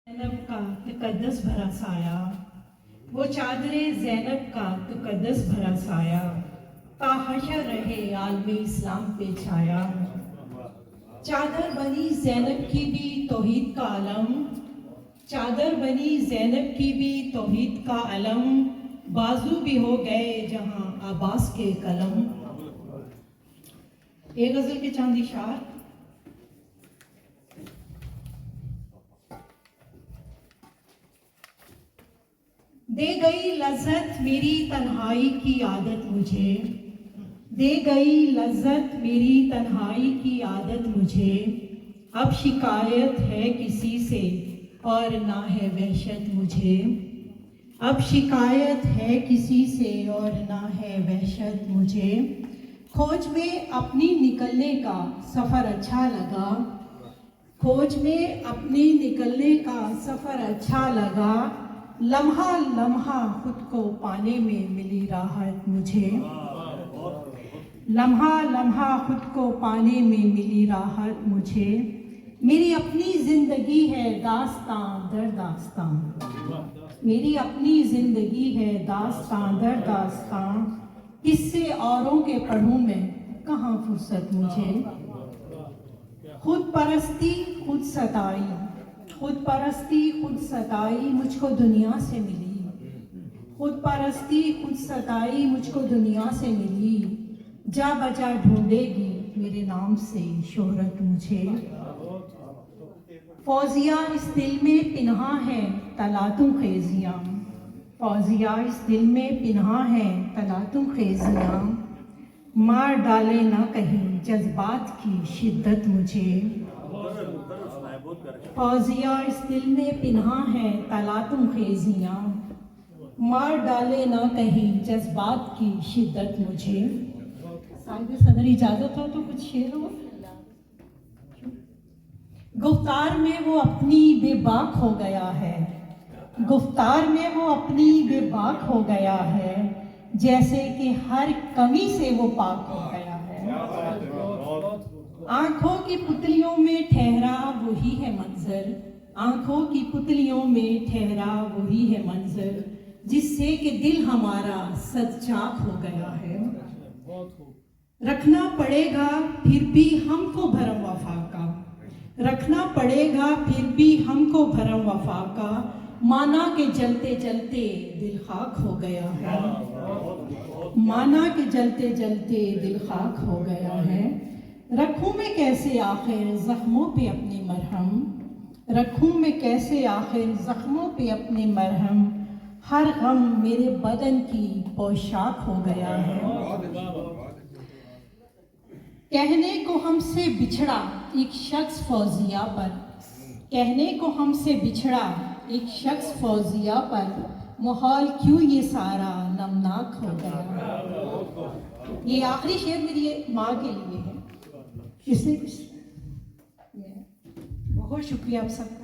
زینب کا تقدس بھرا سایہ، وہ چادر زینب کا تقدس بھرا سایہ، تا حشر رہے عالم اسلام پہ چھایا۔ چادر بنی زینب کی بھی توحید کا علم، چادر بنی زینب کی بھی توحید کا علم، بازو بھی ہو گئے جہاں عباس کے قلم۔ ایک غزل کے چاند اشار۔ دے گئی لذت میری تنہائی کی عادت مجھے، دے گئی لذت میری تنہائی کی عادت مجھے، اب شکایت ہے کسی سے اور نہ ہے وحشت مجھے، اب شکایت ہے کسی سے اور نہ ہے وحشت مجھے۔ کھوج میں اپنی نکلنے کا سفر اچھا لگا، کھوج میں اپنی نکلنے کا سفر اچھا لگا، لمحہ لمحہ خود کو پانے میں ملی راحت مجھے، لمحہ لمحہ خود کو پانے میں ملی راحت مجھے۔ میری اپنی زندگی ہے داستاں در داستاں، میری اپنی زندگی ہے داستاں در داستاں، قصے اوروں کے پڑھوں میں کہاں فرصت مجھے۔ خود پرستی خود ستائی، خود پرستی خود ستائی مجھ کو دنیا سے ملی، خود پرستی خود ستائی مجھ کو دنیا سے ملی، جا بجا ڈھونڈے گی میرے نام سے شہرت مجھے۔ فوزیہ اس دل میں پنہاں ہے تلاطم خیزیاں، فوزیہ اس دل میں پنہاں ہے تلاطم خیزیاں، مار ڈالے نہ کہیں جذبات کی شدت مجھے۔ فوزیہ اس دل میں پنہاں ہے تلاطم خیزیاں، مار ڈالے نہ کہیں جذبات کی شدت مجھے۔ صاحب صدر اجازت ہو تو کچھ شعر ہو۔ گفتار میں وہ اپنی بے باک ہو گیا ہے، گفتار میں وہ اپنی بے باک ہو گیا ہے، جیسے کہ ہر کمی سے وہ پاک ہو گیا ہے۔ آنکھوں کی پتلیوں میں ٹھہرا وہی ہے منظر، آنکھوں کی پتلیوں میں ٹھہرا وہی ہے منظر، جس سے کہ دل ہمارا صد چاک ہو گیا ہے۔ رکھنا پڑے گا پھر بھی ہم کو بھرم وفا کا، رکھنا پڑے گا پھر بھی ہم کو بھرم وفا کا، مانا کہ جلتے جلتے دل خاک ہو گیا ہے، مانا کہ جلتے جلتے دل خاک ہو گیا ہے۔ رکھوں میں کیسے آخر زخموں پہ اپنے مرہم، رکھوں میں کیسے آخر زخموں پہ اپنے مرہم، ہر غم میرے بدن کی پوشاک ہو گیا ہے۔ کہنے کو ہم سے بچھڑا ایک شخص فوزیہ پر، کہنے کو ہم سے بچھڑا ایک شخص فوزیہ پر، ماحول کیوں یہ سارا نمناک ہو گیا۔ یہ آخری شعر میری ماں کے لیے ہے، اس سے کچھ بہت شکریہ آپ سب کا۔